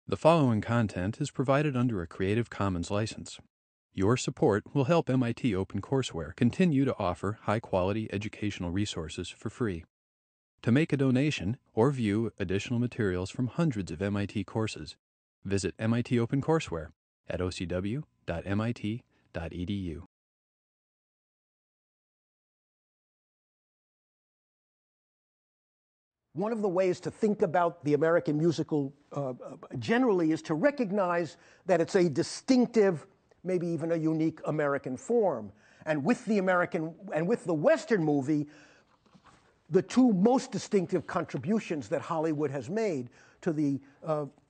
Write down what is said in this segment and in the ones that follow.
The following content is provided under a Creative Commons license. Your support will help MIT OpenCourseware continue to offer high-quality educational resources for free. To make a donation or view additional materials from hundreds of MIT courses, visit MIT OpenCourseware at ocw.mit.edu. One of the ways to think about the American musical generally is to recognize that it's a distinctive, maybe even a unique American form. And with the Western movie, the two most distinctive contributions that Hollywood has made to the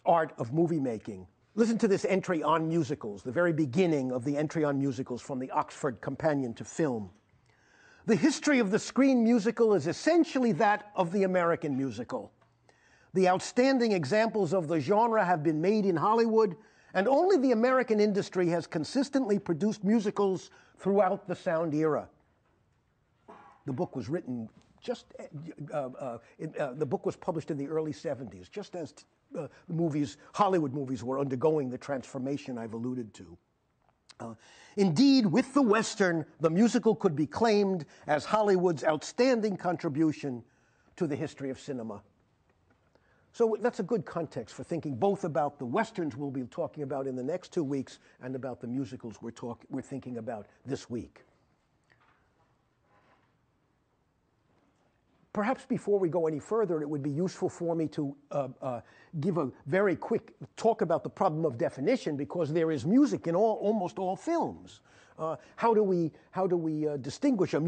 art of movie making. Listen to this entry on musicals, the very beginning of the entry on musicals from the Oxford Companion to Film. The history of the screen musical is essentially that of the American musical. The outstanding examples of the genre have been made in Hollywood, and only the American industry has consistently produced musicals throughout the sound era. The book was written the book was published in the early 70s, just as Hollywood movies were undergoing the transformation I've alluded to. Indeed, with the Western, the musical could be claimed as Hollywood's outstanding contribution to the history of cinema. So that's a good context for thinking both about the Westerns we'll be talking about in the next 2 weeks and about the musicals we're thinking about this week. Perhaps before we go any further, it would be useful for me to give a very quick talk about the problem of definition, because there is music in almost all films. How do we distinguish a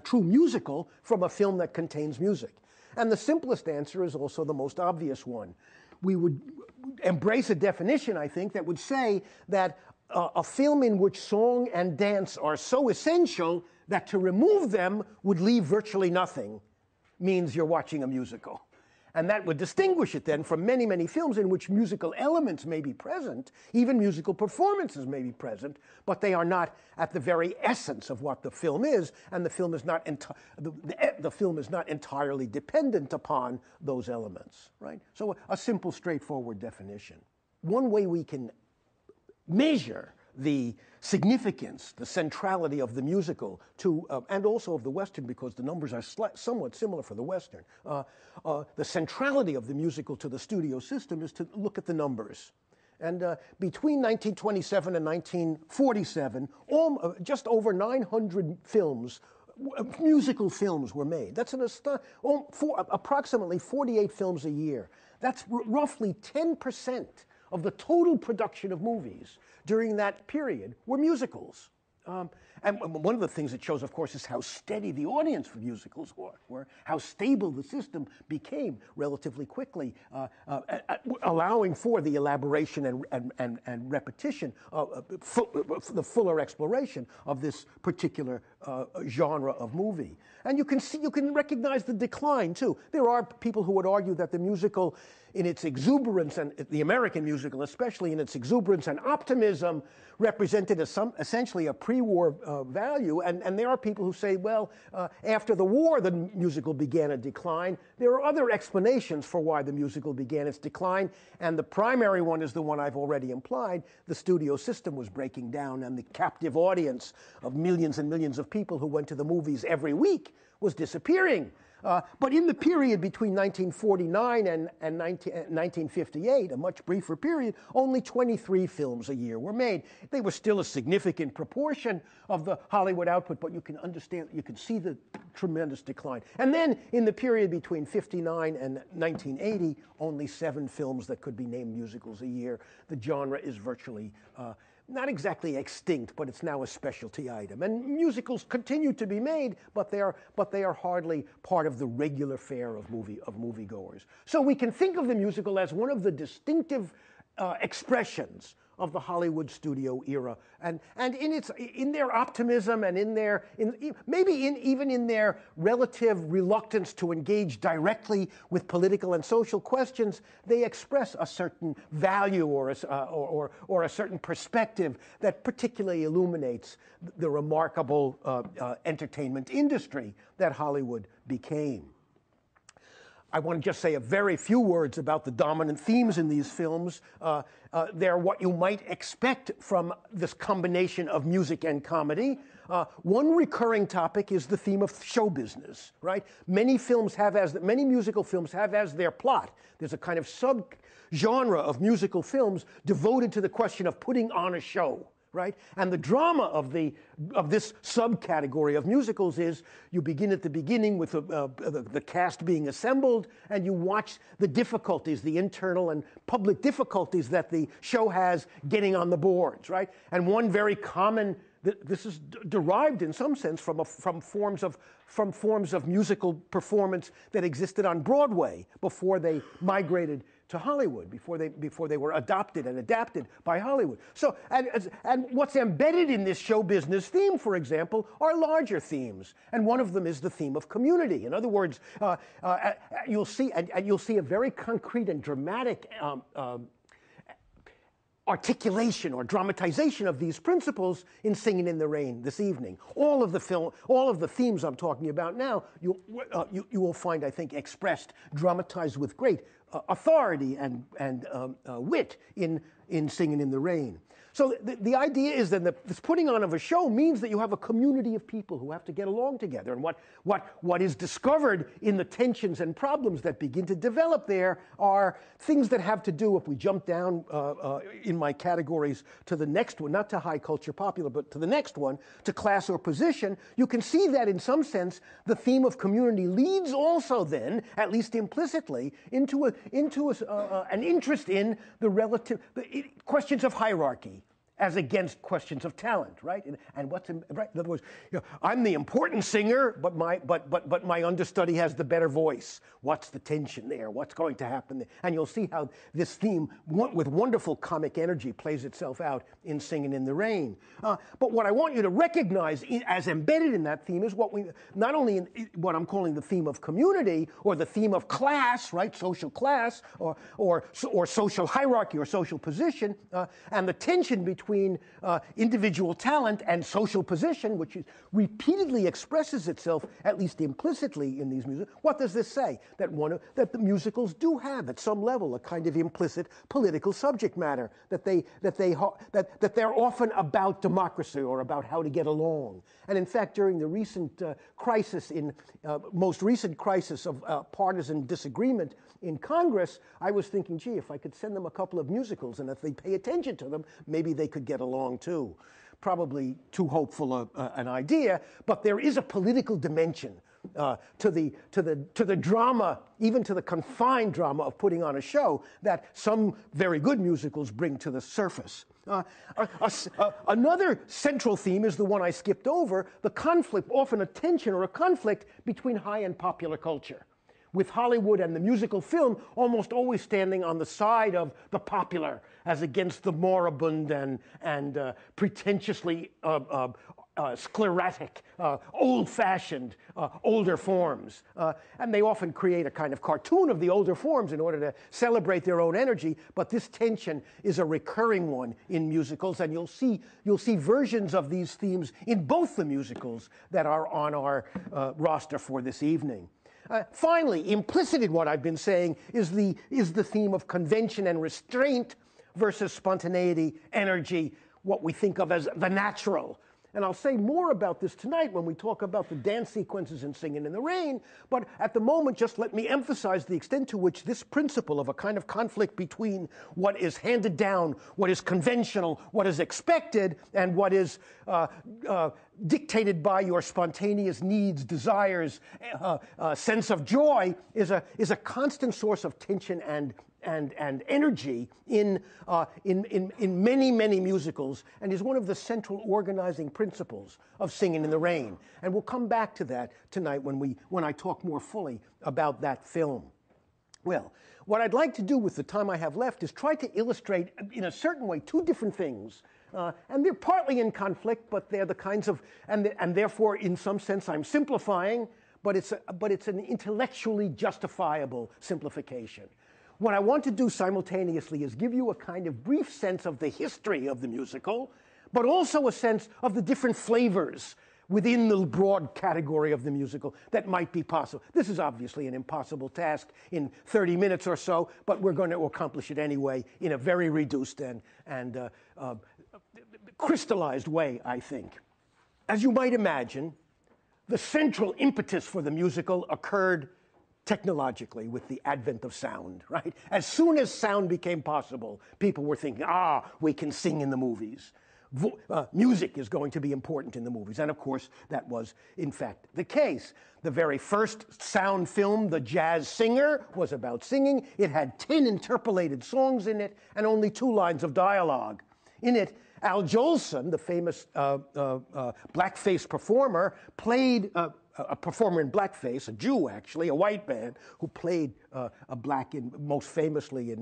true musical from a film that contains music? And the simplest answer is also the most obvious one. We would embrace a definition, I think, that would say that a film in which song and dance are so essential that to remove them would leave virtually nothing means you're watching a musical. And that would distinguish it then from many, many films in which musical elements may be present, even musical performances may be present, but they are not at the very essence of what the film is, and the film is not entirely dependent upon those elements, right? So a simple, straightforward definition. One way we can measure the significance, the centrality of the musical and also of the Western, because the numbers are somewhat similar for the Western. The centrality of the musical to the studio system is to look at the numbers. And between 1927 and 1947, just over 900 films, musical films were made. That's approximately 48 films a year. That's roughly 10% of the total production of movies during that period were musicals. And one of the things it shows, of course, is how steady the audience for musicals were, how stable the system became relatively quickly, allowing for the elaboration and repetition, the fuller exploration of this particular genre of movie. And you can recognize the decline, too. There are people who would argue that the musical, in its exuberance, and the American musical especially in its exuberance and optimism, represented essentially a pre-war value. And there are people who say, well, after the war, the musical began a decline. There are other explanations for why the musical began its decline, and the primary one is the one I've already implied. The studio system was breaking down, and the captive audience of millions and millions of people who went to the movies every week was disappearing. But in the period between 1949 and 1958, a much briefer period, only 23 films a year were made. They were still a significant proportion of the Hollywood output, but you can see the tremendous decline. And then in the period between 59 and 1980, only 7 films that could be named musicals a year. The genre is virtually not exactly extinct, but it's now a specialty item. And musicals continue to be made, but they are hardly part of the regular fare of moviegoers. So we can think of the musical as one of the distinctive expressions of the Hollywood studio era, and in their optimism and even in their relative reluctance to engage directly with political and social questions, they express a certain value or a certain perspective that particularly illuminates the remarkable entertainment industry that Hollywood became. I want to just say a very few words about the dominant themes in these films. They're what you might expect from this combination of music and comedy. One recurring topic is the theme of show business, right? Many musical films have as their plot. There's a kind of sub-genre of musical films devoted to the question of putting on a show. Right? And the drama of this subcategory of musicals is you begin at the beginning with the cast being assembled, and you watch the difficulties, the internal and public difficulties that the show has getting on the boards, right? And one very common, this is derived in some sense from forms of musical performance that existed on Broadway before they migrated to Hollywood, before they were adopted and adapted by Hollywood. So, and what's embedded in this show business theme, for example, are larger themes, and one of them is the theme of community. In other words, you'll see a very concrete and dramatic articulation or dramatization of these principles in Singin' in the Rain this evening. All of the themes I'm talking about now, you will find, I think, expressed, dramatized with great authority and wit in Singin' in the Rain. So the idea is that this putting on of a show means that you have a community of people who have to get along together. And what is discovered in the tensions and problems that begin to develop there are things that have to do, if we jump down in my categories to the next one, not to high culture popular, but to the next one, to class or position, you can see that in some sense the theme of community leads also then, at least implicitly, into an interest in the questions of hierarchy as against questions of talent, right? And what's right? In other words, I'm the important singer, but my understudy has the better voice. What's the tension there? What's going to happen there? And you'll see how this theme, with wonderful comic energy, plays itself out in Singin' in the Rain. But what I want you to recognize as embedded in that theme is not only what I'm calling the theme of community or the theme of class, right? Social class or social hierarchy or social position, and the tension between individual talent and social position, which repeatedly expresses itself, at least implicitly, in these musicals. What does this say? That the musicals do have, at some level, a kind of implicit political subject matter, that they're often about democracy or about how to get along. And in fact, during the recent most recent crisis of partisan disagreement in Congress, I was thinking, gee, if I could send them a couple of musicals, and if they pay attention to them, maybe they could get along too. Probably too hopeful an idea, but there is a political dimension to the drama, even to the confined drama of putting on a show, that some very good musicals bring to the surface. Another central theme is the one I skipped over, the conflict, often a tension or a conflict between high and popular culture, with Hollywood and the musical film almost always standing on the side of the popular as against the moribund and pretentiously sclerotic, old-fashioned, older forms. And they often create a kind of cartoon of the older forms in order to celebrate their own energy, but this tension is a recurring one in musicals, and you'll see versions of these themes in both the musicals that are on our roster for this evening. Finally, implicit in what I've been saying is the theme of convention and restraint versus spontaneity, energy, what we think of as the natural. And I'll say more about this tonight when we talk about the dance sequences in Singin' in the Rain, but at the moment, just let me emphasize the extent to which this principle of a kind of conflict between what is handed down, what is conventional, what is expected, and what is dictated by your spontaneous needs, desires, sense of joy is a constant source of tension and energy in many, many musicals, and is one of the central organizing principles of Singin' in the Rain. And we'll come back to that tonight when I talk more fully about that film. Well, what I'd like to do with the time I have left is try to illustrate, in a certain way, two different things. And they're partly in conflict, but they're the kinds of, and therefore, in some sense, I'm simplifying, but it's an intellectually justifiable simplification. What I want to do simultaneously is give you a kind of brief sense of the history of the musical, but also a sense of the different flavors, within the broad category of the musical that might be possible. This is obviously an impossible task in 30 minutes or so, but we're going to accomplish it anyway in a very reduced and crystallized way, I think. As you might imagine, the central impetus for the musical occurred technologically with the advent of sound, right? As soon as sound became possible, people were thinking, we can sing in the movies. Music is going to be important in the movies. And of course, that was, in fact, the case. The very first sound film, The Jazz Singer, was about singing. It had 10 interpolated songs in it and only 2 lines of dialogue. In it, Al Jolson, the famous blackface performer, played a performer in blackface, a Jew actually, a white man, who played a black, most famously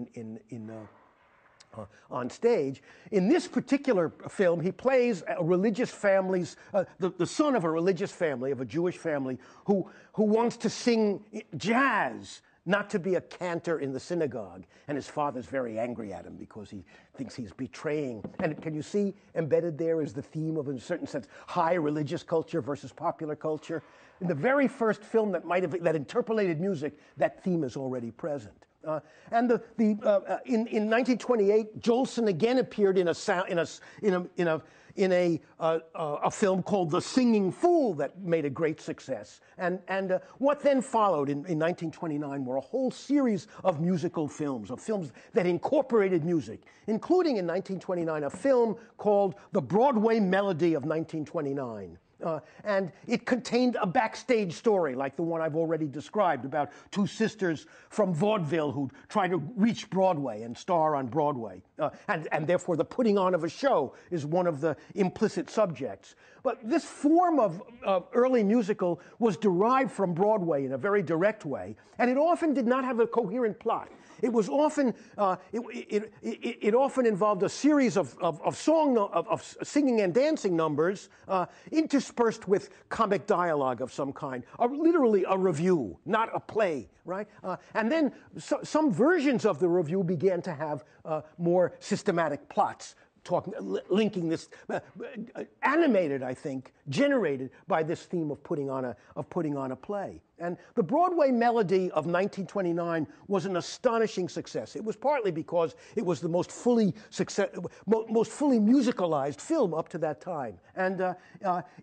on stage. In this particular film, he plays a religious family's, the son of a religious family, of a Jewish family, who wants to sing jazz, not to be a cantor in the synagogue. And his father's very angry at him because he thinks he's betraying. And can you see embedded there is the theme of, in a certain sense, high religious culture versus popular culture? In the very first film that interpolated music, that theme is already present. And in 1928, Jolson again appeared in a film called The Singing Fool that made a great success. And what then followed in 1929 were a whole series of musical films, of films that incorporated music, including in 1929 a film called The Broadway Melody of 1929. And it contained a backstage story like the one I've already described about 2 sisters from vaudeville who try to reach Broadway and star on Broadway. And therefore the putting on of a show is one of the implicit subjects. But this form of early musical was derived from Broadway in a very direct way, and it often did not have a coherent plot. It was often it often involved a series of singing and dancing numbers interspersed with comic dialogue of some kind, literally a review, not a play, right? And then some versions of the review began to have more systematic plots, linking this, animated, I think, generated by this theme of putting on a play. And the Broadway Melody of 1929 was an astonishing success. It was partly because it was the most fully musicalized film up to that time, and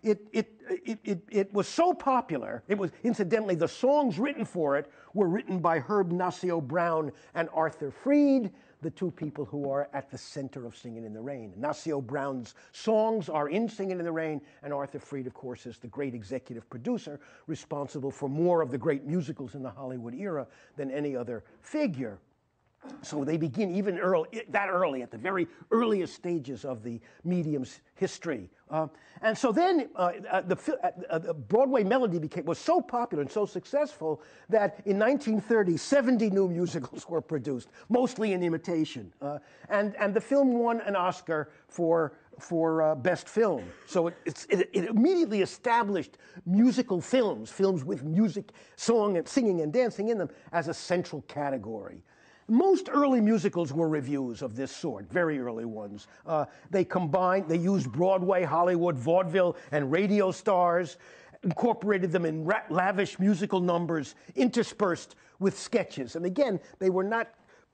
it was so popular. It was, incidentally, the songs written for it were written by Herb Nacio Brown and Arthur Freed, the 2 people who are at the center of Singin' in the Rain. Nacio Brown's songs are in Singin' in the Rain, and Arthur Freed, of course, is the great executive producer responsible for more of the great musicals in the Hollywood era than any other figure. So they begin even early, at the very earliest stages of the medium's history. And so then the Broadway Melody was so popular and so successful that in 1930, 70 new musicals were produced, mostly in imitation. And the film won an Oscar for Best Film. So it immediately established musical films with music, song, and singing and dancing in them as a central category. Most early musicals were revues of this sort, very early ones. They used Broadway, Hollywood, vaudeville, and radio stars, incorporated them in lavish musical numbers, interspersed with sketches. And again, they were not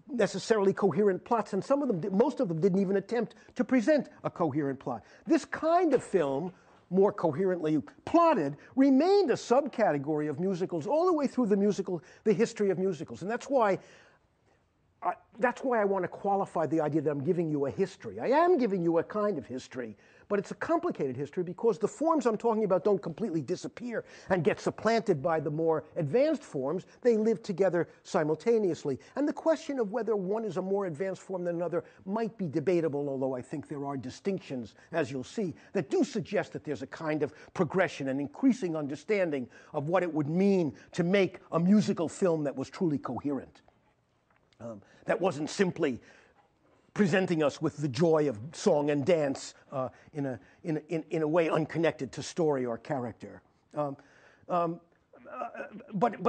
necessarily coherent plots, and most of them didn't even attempt to present a coherent plot. This kind of film, more coherently plotted, remained a subcategory of musicals all the way through the history of musicals. And that's why I want to qualify the idea that I'm giving you a history. I am giving you a kind of history, but it's a complicated history because the forms I'm talking about don't completely disappear and get supplanted by the more advanced forms. They live together simultaneously. And the question of whether one is a more advanced form than another might be debatable, although I think there are distinctions, as you'll see, that do suggest that there's a kind of progression and increasing understanding of what it would mean to make a musical film that was truly coherent. That wasn't simply presenting us with the joy of song and dance in a way unconnected to story or character. But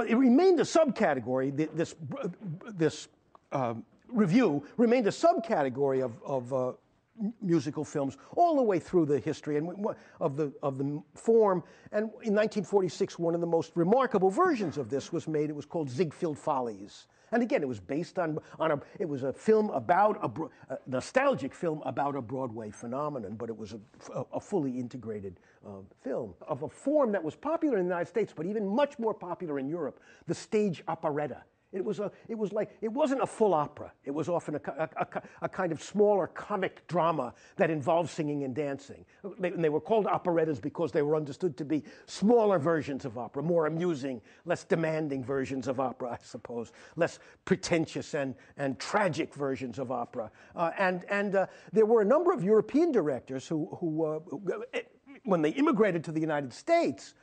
it remained a subcategory. This review remained a subcategory of musical films all the way through the history of the form. And in 1946, one of the most remarkable versions of this was made. It was called Ziegfeld Follies. And again, it was based it was a film about a nostalgic film about a Broadway phenomenon, but it was a fully integrated film of a form that was popular in the United States, but even much more popular in Europe, the stage operetta. It wasn't a full opera. It was often a kind of smaller comic drama that involved singing and dancing. They were called operettas because they were understood to be smaller versions of opera, more amusing, less demanding versions of opera, I suppose, less pretentious and tragic versions of opera. There were a number of European directors who when they immigrated to the United States,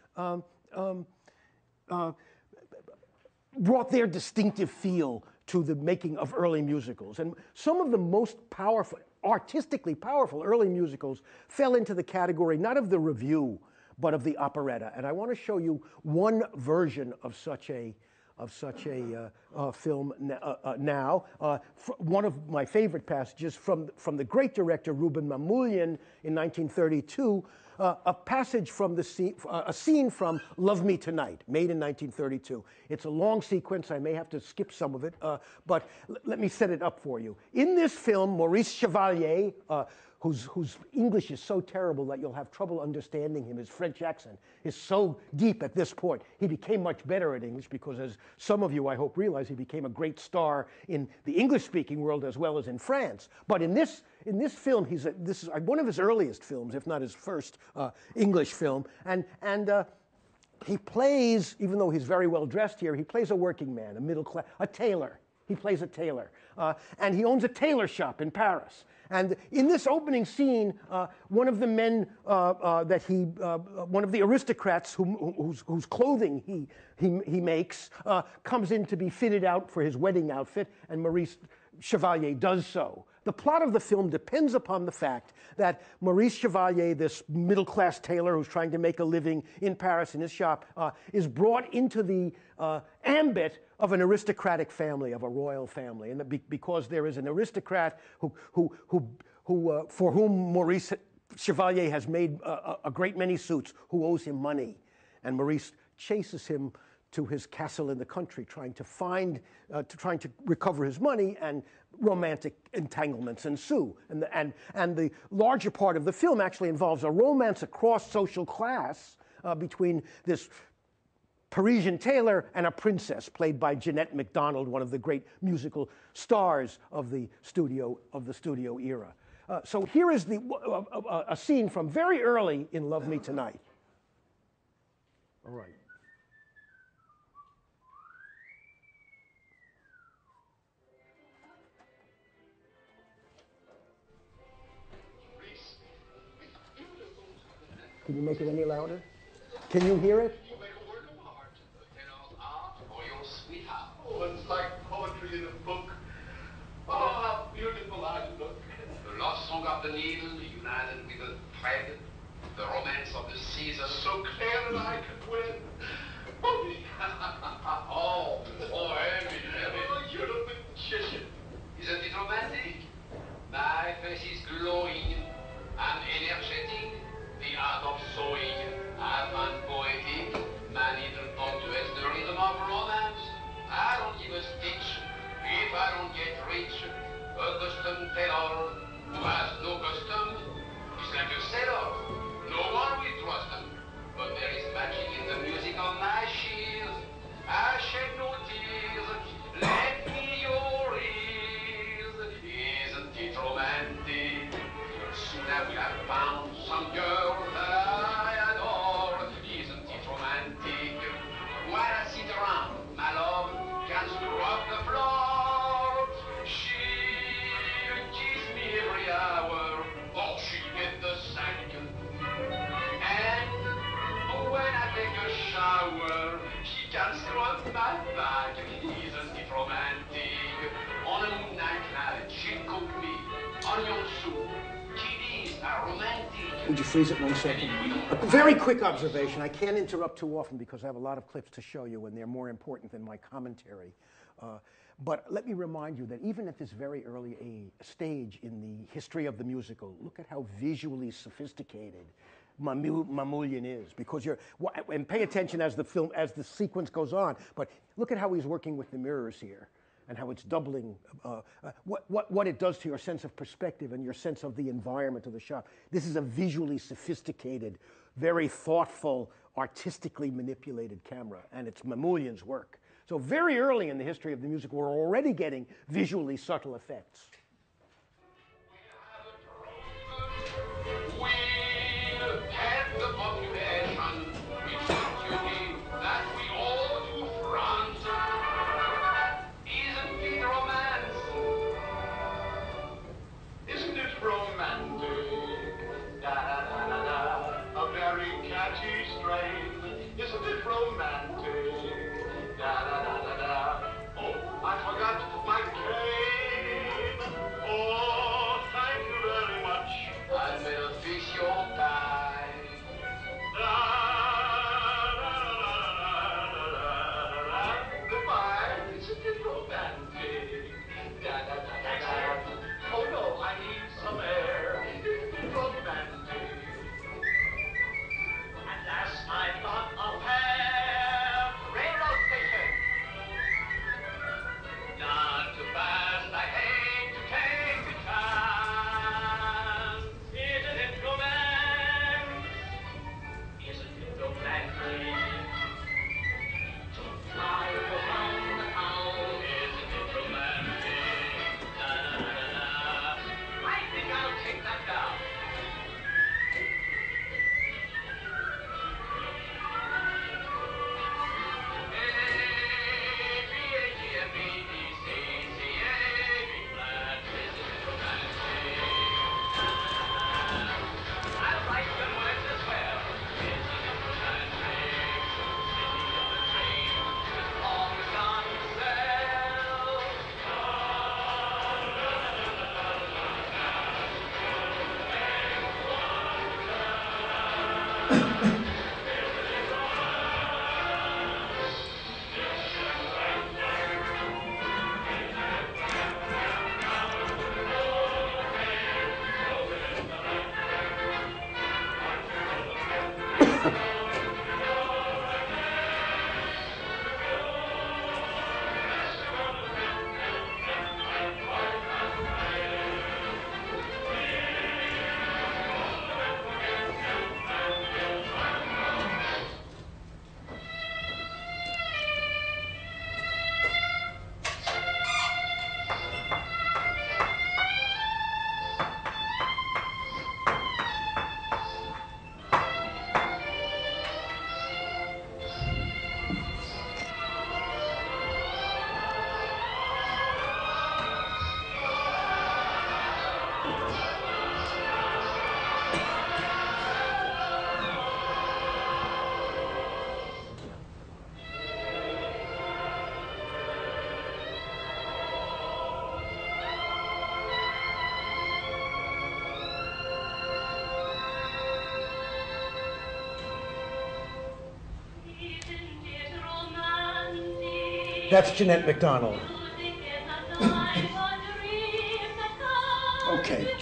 brought their distinctive feel to the making of early musicals. And some of the most powerful, artistically powerful early musicals fell into the category not of the revue, but of the operetta. And I want to show you one version of such a film now. One of my favorite passages from the great director Rouben Mamoulian in 1932, a passage from a scene from Love Me Tonight, made in 1932. It's a long sequence. I may have to skip some of it, but let me set it up for you. In this film, Maurice Chevalier, whose English is so terrible that you'll have trouble understanding him. His French accent is so deep at this point. He became much better at English because, as some of you, I hope, realize, he became a great star in the English-speaking world as well as in France. But in this film, this is one of his earliest films, if not his first English film. And he plays, even though he's very well dressed here, he plays a working man, a middle class, a tailor. He plays a tailor. And he owns a tailor shop in Paris. And in this opening scene, one of the men one of the aristocrats whose clothing he makes, comes in to be fitted out for his wedding outfit, and Maurice Chevalier does so. The plot of the film depends upon the fact that Maurice Chevalier, this middle-class tailor who's trying to make a living in Paris in his shop, is brought into the ambit of an aristocratic family, of a royal family, and because there is an aristocrat for whom Maurice Chevalier has made a great many suits, who owes him money, and Maurice chases him to his castle in the country, trying to recover his money, and romantic entanglements ensue. And the larger part of the film actually involves a romance across social class between this Parisian tailor and a princess, played by Jeanette MacDonald, one of the great musical stars of the studio era. So here is a scene from very early in Love Me Tonight. All right. Can you make it any louder? Can you hear it? It's like poetry in a book. Oh, how beautiful I look. The love song of the needle united with the thread, the romance of the season. So clear that I could win. Oh, Emmy. Oh, you're a magician. Isn't it romantic? My face is glowing. I'm energetic. The art of sewing. I find poetic. My needle punctuates the rhythm of romance. I don't give a stitch if I don't get rich. A custom tailor who has no custom is like a sailor. No one will trust him. But there is magic in the music of my shears. I shed no tears. Lend me your ears. Isn't it romantic? Soon I will have found some girl that I adore. Isn't it romantic? While I sit around, my love can scrub the floor. She'll kiss me every hour, or she'll get the sack. And when I take a shower, she can scrub my back. Isn't it romantic? On a moonlight night, she'll cook me onion soup. Kiddies are romantic. Would you freeze it 1 second? A very quick observation. I can't interrupt too often because I have a lot of clips to show you, and they're more important than my commentary. But let me remind you that even at this very early stage in the history of the musical, look at how visually sophisticated Mamoulian is, because and pay attention as the sequence goes on, but look at how he's working with the mirrors here and how it's doubling what it does to your sense of perspective and your sense of the environment of the shot. This is a visually sophisticated, very thoughtful, artistically manipulated camera, and it's Mamoulian's work. So very early in the history of the music, we're already getting visually subtle effects. We'll have the population with duty that we owe to France. Isn't it romance? Isn't it romantic? Da-da-da-da-da, a very catchy strain. Isn't it romantic? Da-da-da-da-da. Oh, I forgot my cane. Oh, thank you very much. I will fix your tie. Da-da-da-da-da-da-da-da. Goodbye. Isn't it romantic? Da-da-da-da-da. Oh no, I need some air. Isn't it romantic? At last I've got a fare. Railroad station. Not too fast, I hate to take a chance. Isn't it romance? Isn't it romantic? To fly around the town. Isn't it romantic? Da-da-da-da-da. I think I'll take that down. That's Jeanette MacDonald. Okay.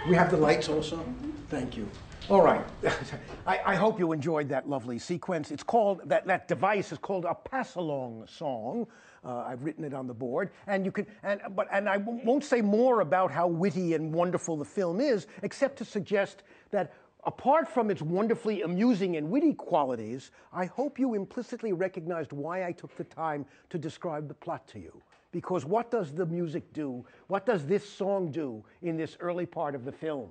We have the lights also? Thank you. All right. I hope you enjoyed that lovely sequence. It's called, that device is called a pass-along song. I've written it on the board. And you can, and I won't say more about how witty and wonderful the film is, except to suggest that apart from its wonderfully amusing and witty qualities, I hope you implicitly recognized why I took the time to describe the plot to you. Because what does the music do? What does this song do in this early part of the film?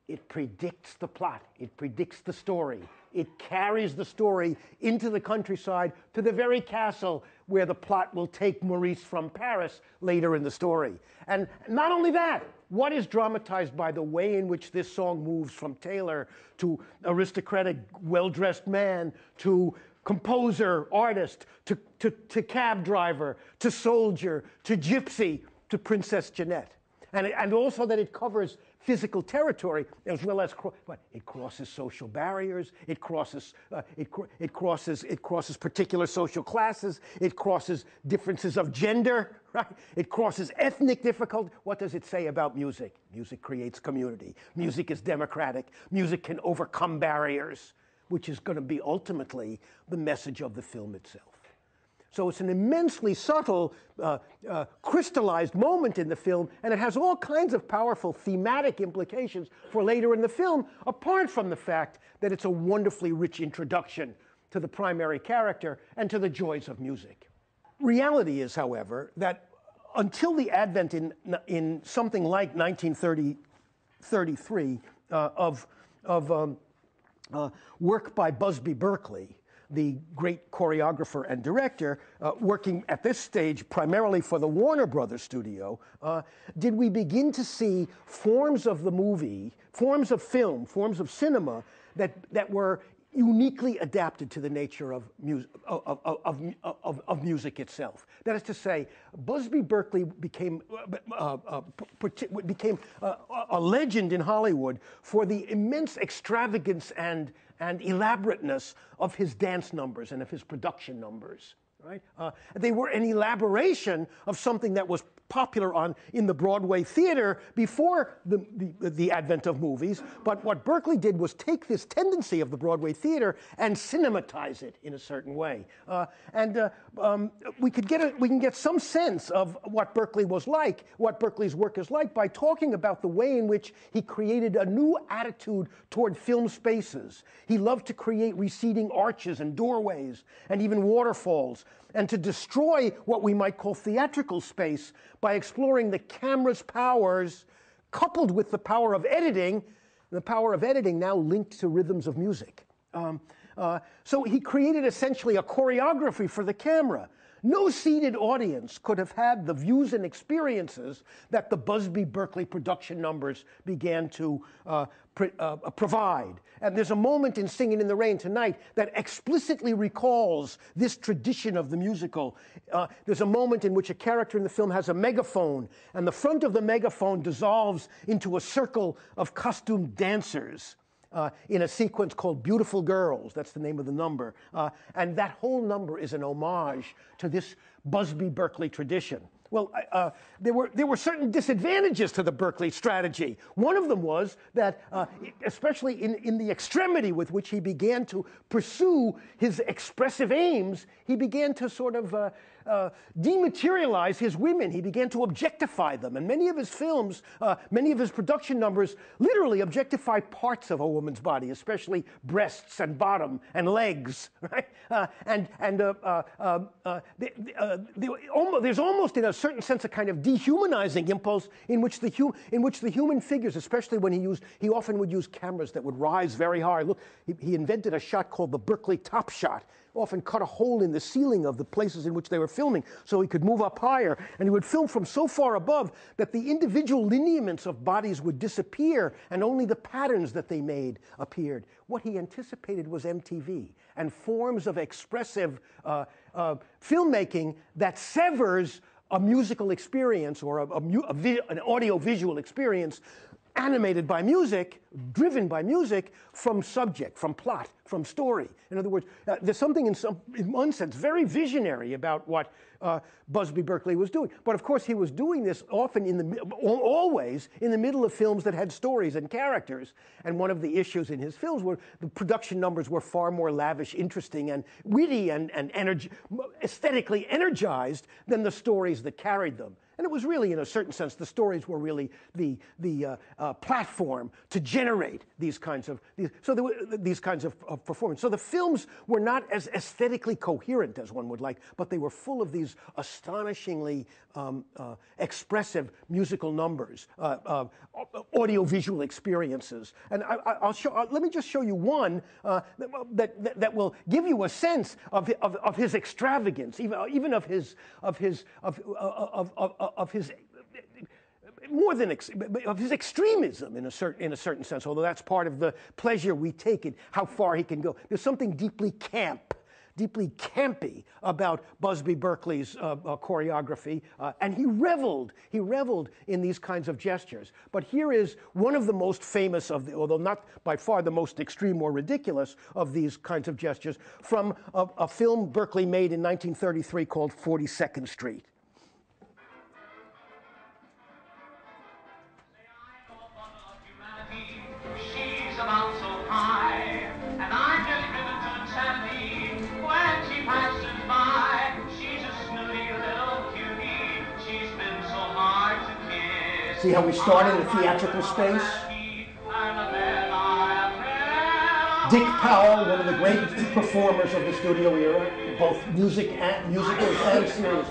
It predicts the plot. It predicts the story. It carries the story into the countryside to the very castle where the plot will take Maurice from Paris later in the story. And not only that, what is dramatized by the way in which this song moves from tailor to aristocratic, well-dressed man to composer, artist, to cab driver, to soldier, to gypsy, to Princess Jeanette. And also that it covers physical territory, as well as but it crosses social barriers. It crosses it crosses particular social classes. It crosses differences of gender. Right? It crosses ethnic difficulty. What does it say about music? Music creates community. Music is democratic. Music can overcome barriers, which is going to be ultimately the message of the film itself. So it's an immensely subtle, crystallized moment in the film, and it has all kinds of powerful thematic implications for later in the film, apart from the fact that it's a wonderfully rich introduction to the primary character and to the joys of music. Reality is, however, that until the advent in something like 1933 of work by Busby Berkeley, the great choreographer and director, working at this stage primarily for the Warner Brothers studio, did we begin to see forms of the movie, forms of film, forms of cinema that were uniquely adapted to the nature of music itself. That is to say, Busby Berkeley became a legend in Hollywood for the immense extravagance and elaborateness of his dance numbers and of his production numbers. Right? They were an elaboration of something that was popular in the Broadway theater before the advent of movies. But what Berkeley did was take this tendency of the Broadway theater and cinematize it in a certain way. We can get some sense of what Berkeley was like, what Berkeley's work is like, by talking about the way in which he created a new attitude toward film spaces. He loved to create receding arches and doorways and even waterfalls, and to destroy what we might call theatrical space by exploring the camera's powers coupled with the power of editing now linked to rhythms of music. So he created essentially a choreography for the camera. No seated audience could have had the views and experiences that the Busby Berkeley production numbers began to provide. And there's a moment in Singing in the Rain tonight that explicitly recalls this tradition of the musical. There's a moment in which a character in the film has a megaphone, and the front of the megaphone dissolves into a circle of costumed dancers. In a sequence called Beautiful Girls. That's the name of the number. And that whole number is an homage to this Busby Berkeley tradition. Well, there were certain disadvantages to the Berkeley strategy. One of them was that, especially in the extremity with which he began to pursue his expressive aims, he began to sort of dematerialize his women. He began to objectify them. And many of his films, many of his production numbers literally objectify parts of a woman's body, especially breasts and bottom and legs. Right? There's almost, in a certain sense, a kind of dehumanizing impulse in which the human figures, especially when he often would use cameras that would rise very high. Look, he invented a shot called the Berkeley Top Shot. Often cut a hole in the ceiling of the places in which they were filming so he could move up higher. And he would film from so far above that the individual lineaments of bodies would disappear and only the patterns that they made appeared. What he anticipated was MTV and forms of expressive filmmaking that severs a musical experience or an audio-visual experience animated by music, driven by music, from subject, from plot, from story. In other words, there's something in one sense very visionary about what Busby Berkeley was doing. But of course, he was doing this often always in the middle of films that had stories and characters. And one of the issues in his films were the production numbers were far more lavish, interesting, and witty, and aesthetically energized than the stories that carried them. And it was really, in a certain sense, the stories were really the platform to generate these kinds of performance. So the films were not as aesthetically coherent as one would like, but they were full of these astonishingly expressive musical numbers, audiovisual experiences. And let me just show you one that will give you a sense of his extravagance, even of his more than of his extremism in a certain sense. Although that's part of the pleasure we take in how far he can go. There's something deeply camp deeply campy about Busby Berkeley's choreography, and he reveled in these kinds of gestures. But here is one of the most famous of the, although not by far the most extreme or ridiculous of these kinds of gestures, from a film Berkeley made in 1933 called 42nd Street. She's about so high, and I'm just driven to insanity when she passes by. She's a snooty little cutie. She's been so hard to kiss. See how we start in the theatrical space? Dick Powell, one of the great performers of the studio era, both musicals and serious films.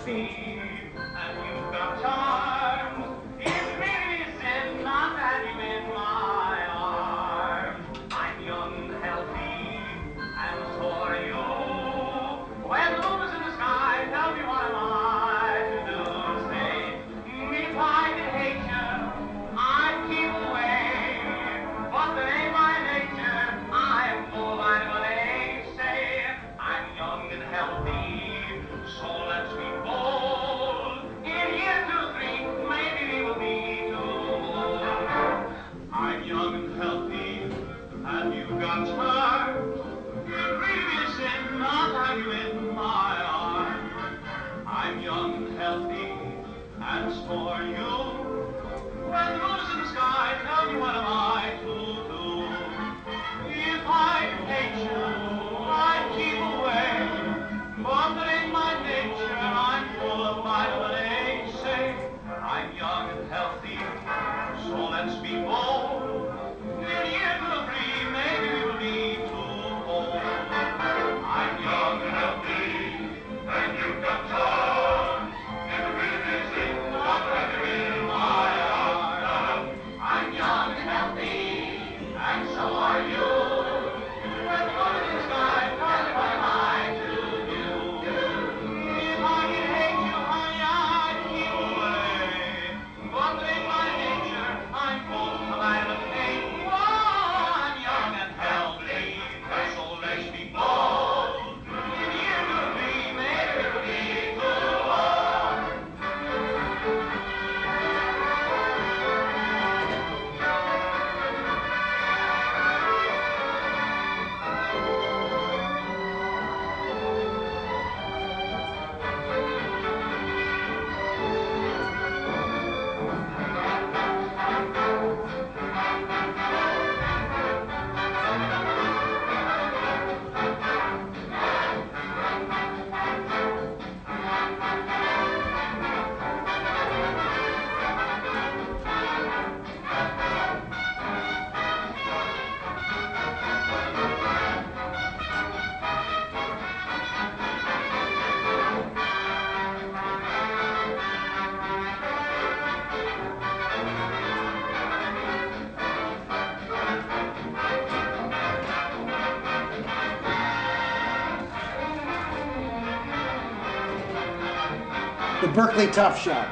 The Berkeley Tough Shot.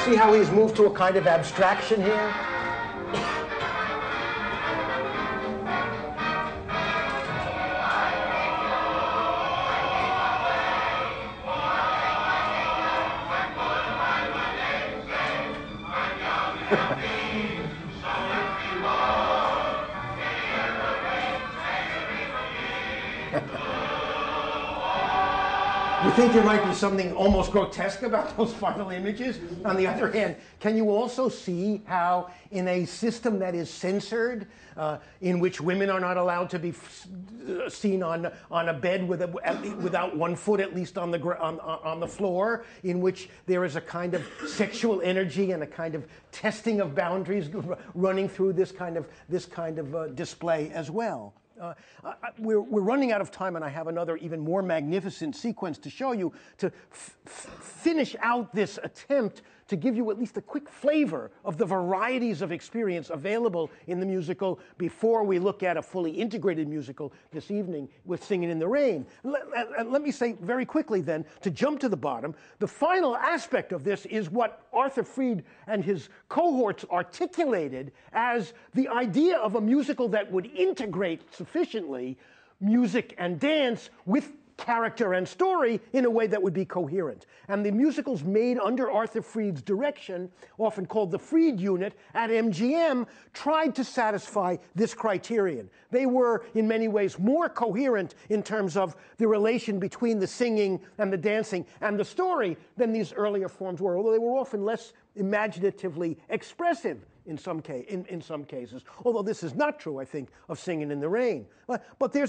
See how he's moved to a kind of abstraction here? You think there might be something almost grotesque about those final images? On the other hand, can you also see how in a system that is censored, in which women are not allowed to be seen on a bed without one foot at least on the floor, in which there is a kind of sexual energy and a kind of testing of boundaries running through this kind of display as well? We're running out of time, and I have another even more magnificent sequence to show you to finish out this attempt to give you at least a quick flavor of the varieties of experience available in the musical before we look at a fully integrated musical this evening with Singin' in the Rain. Let me say very quickly then, to jump to the bottom, the final aspect of this is what Arthur Freed and his cohorts articulated as the idea of a musical that would integrate sufficiently music and dance with character and story in a way that would be coherent. And the musicals made under Arthur Freed's direction, often called the Freed Unit at MGM, tried to satisfy this criterion. They were, in many ways, more coherent in terms of the relation between the singing and the dancing and the story than these earlier forms were, although they were often less imaginatively expressive in some cases. Although this is not true, I think, of Singin' in the Rain. But there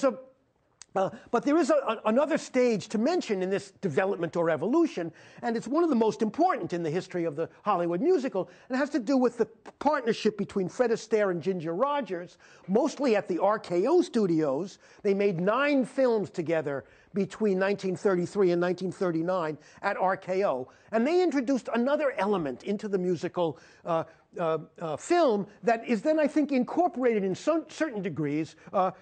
is another stage to mention in this development or evolution, and it's one of the most important in the history of the Hollywood musical, and it has to do with the partnership between Fred Astaire and Ginger Rogers, mostly at the RKO studios. They made 9 films together between 1933 and 1939 at RKO, and they introduced another element into the musical film that is then, I think, incorporated in certain degrees,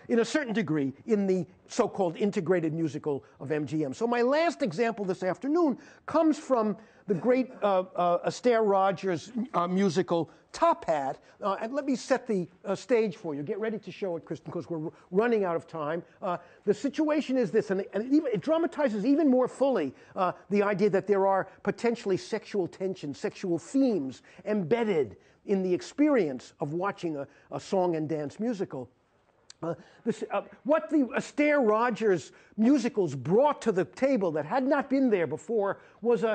in a certain degree, in the so-called integrated musical of MGM. So my last example this afternoon comes from the great Astaire Rogers musical Top Hat. And let me set the stage for you. Get ready to show it, Kristen, because we're running out of time. The situation is this, and it dramatizes even more fully the idea that there are potentially sexual tensions, sexual themes embedded in the experience of watching a song and dance musical. What the Astaire Rogers musicals brought to the table that had not been there before was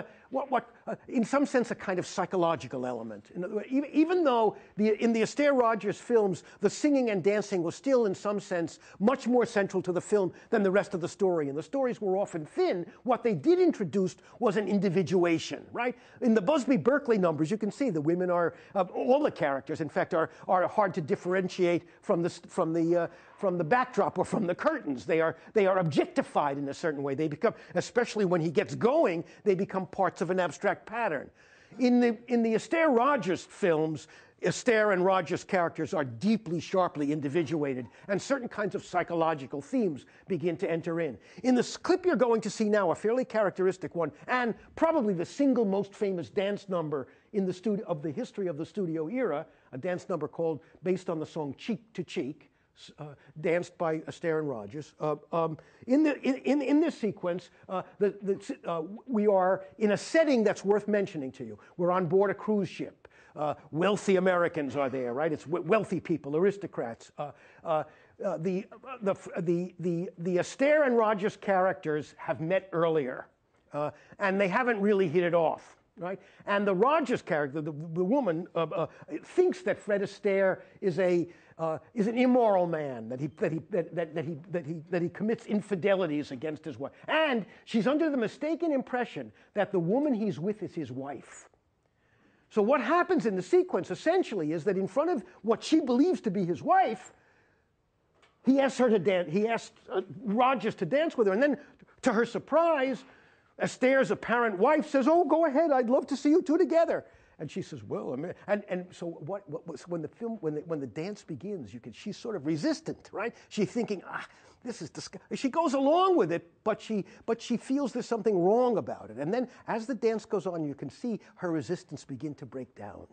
in some sense, a kind of psychological element. Even though in the Astaire Rogers films, the singing and dancing was still, in some sense, much more central to the film than the rest of the story, and the stories were often thin, what they did introduce was an individuation, right? In the Busby Berkeley numbers, you can see the women are, all the characters, in fact, are hard to differentiate from the backdrop or from the curtains. They are objectified in a certain way. They become, especially when he gets going, they become parts of an abstract pattern. In the Astaire Rogers films, Astaire and Rogers' characters are deeply, sharply individuated, and certain kinds of psychological themes begin to enter in. In the clip you're going to see now, a fairly characteristic one, and probably the single most famous dance number in the of the history of the studio era, a dance number based on the song Cheek to Cheek, danced by Astaire and Rogers. In this sequence, we are in a setting that's worth mentioning to you. We're on board a cruise ship. Wealthy Americans are there, right? It's wealthy people, aristocrats. The Astaire and Rogers characters have met earlier, and they haven't really hit it off. Right? And the Rogers character, the woman, thinks that Fred Astaire is an immoral man, that he commits infidelities against his wife, and she's under the mistaken impression that the woman he's with is his wife. So what happens in the sequence essentially is that in front of what she believes to be his wife, he asks her to dance. He asks Rogers to dance with her, and then, to her surprise, Astaire's apparent wife says, "Oh, go ahead. I'd love to see you two together." And she says, "Well," and so when the dance begins, she's sort of resistant, right? She's thinking, this is disgusting. She goes along with it, but she feels there's something wrong about it. And then as the dance goes on, you can see her resistance begin to break down,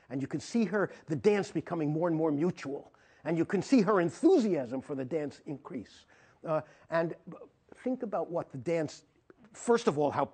and you can see the dance becoming more and more mutual, and you can see her enthusiasm for the dance increase. And think about what the dance. First of all, how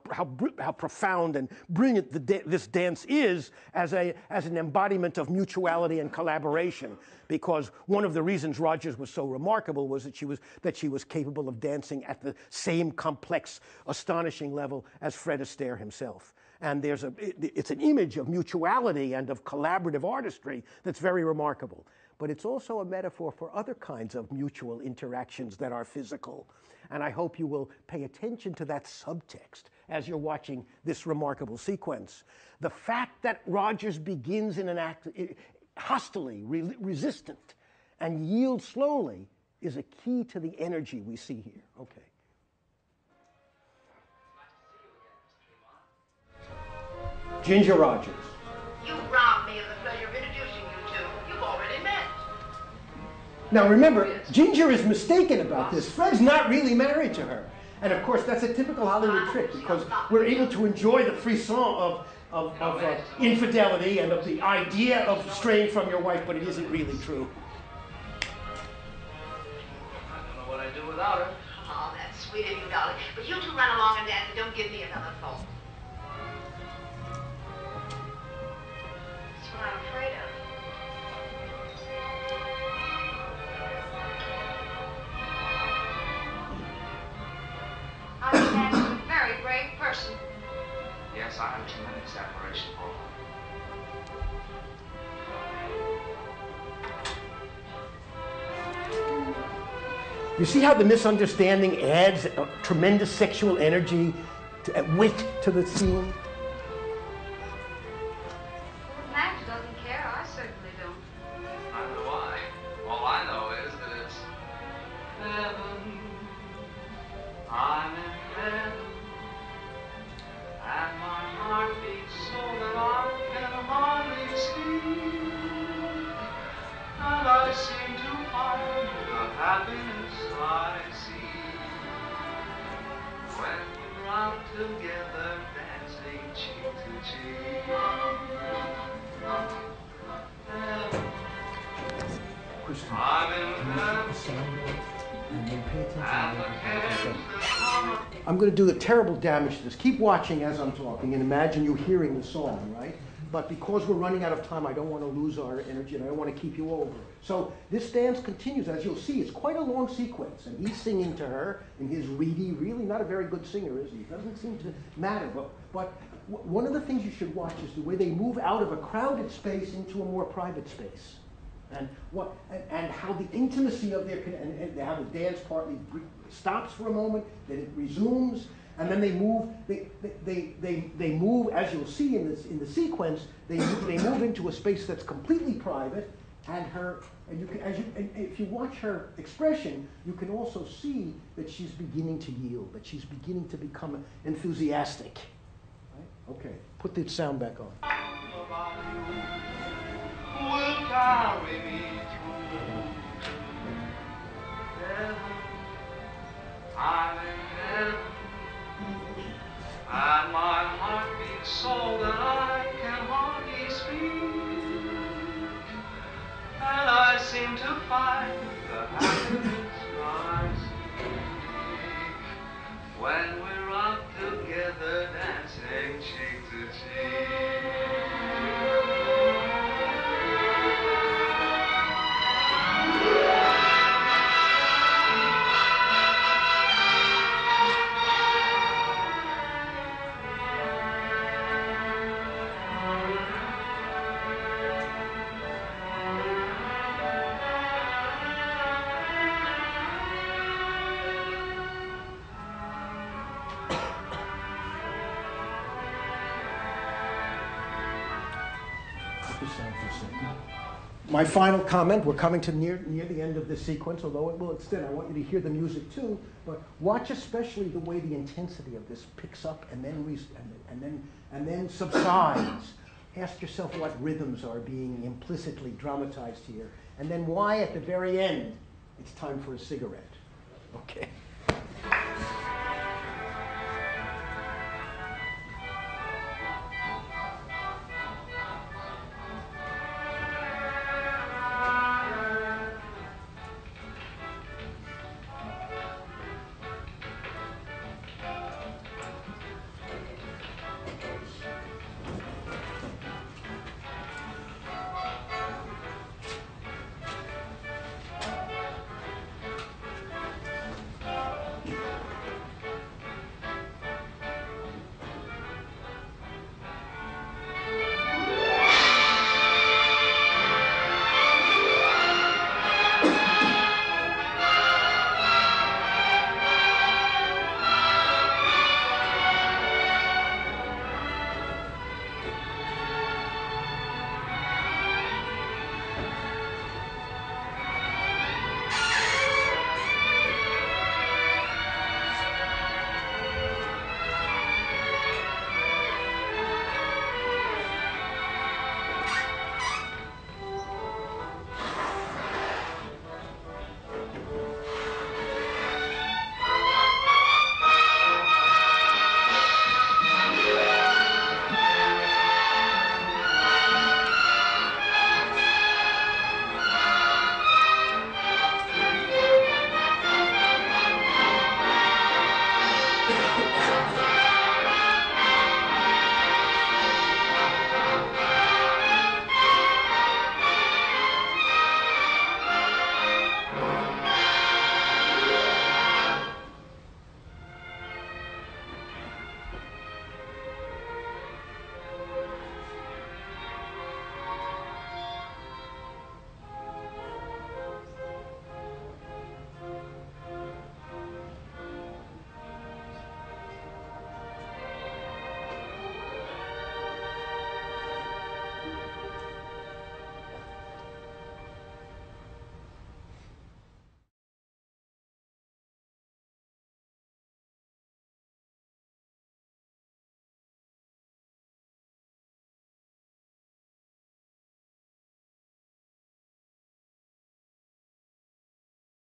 profound and brilliant this dance is as an embodiment of mutuality and collaboration. Because one of the reasons Rogers was so remarkable was that she was capable of dancing at the same complex, astonishing level as Fred Astaire himself. And it's an image of mutuality and of collaborative artistry that's very remarkable. But it's also a metaphor for other kinds of mutual interactions that are physical. And I hope you will pay attention to that subtext as you're watching this remarkable sequence. The fact that Rogers begins in an act hostilely, resistant, and yields slowly, is a key to the energy we see here. Okay. Ginger Rogers. You robbed me of the pleasure of introducing you to. You've already met. Now remember, Ginger is mistaken about this. Fred's not really married to her. And of course, that's a typical Hollywood trick because we're able to enjoy the frisson of infidelity and of the idea of straying from your wife, but it isn't really true. I don't know what I'd do without her. Oh, that's sweet of you, darling. But you two run along and dance and don't give me another thought. That's what I'm afraid of. I think that's a very brave person. Yes, I have tremendous admiration for her. You see how the misunderstanding adds a tremendous sexual energy, wit to the scene? Max doesn't care. I certainly don't. Neither do I. All I know is that it's heaven. I'm in heaven. And my heart beats so that I can hardly speak. And I seem to find the happiness I see when we're out together dancing cheek to cheek. Heaven. I'm in heaven. I'm going to do a terrible damage to this. Keep watching as I'm talking and imagine you hearing the song, right? But because we're running out of time, I don't want to lose our energy and I don't want to keep you over. So this dance continues. As you'll see, it's quite a long sequence. And he's singing to her in his reedy, really not a very good singer, is he? Doesn't seem to matter. But one of the things you should watch is the way they move out of a crowded space into a more private space. And how the intimacy of their and how the dance partly stops for a moment, then it resumes, and then they move. They move, as you'll see in the sequence. They move into a space that's completely private, and if you watch her expression, you can also see that she's beginning to yield, that she's beginning to become enthusiastic. Right? Okay, put the sound back on. Will carry me through heaven. I'm in heaven, and my heart beats so that I can hardly speak, and I seem to find the happiness I seek when we're out together dancing cheek to cheek. My final comment, we're coming to near the end of this sequence, although it will extend. I want you to hear the music too, but watch especially the way the intensity of this picks up and then subsides. Ask yourself what rhythms are being implicitly dramatized here, and then why at the very end it's time for a cigarette. Okay.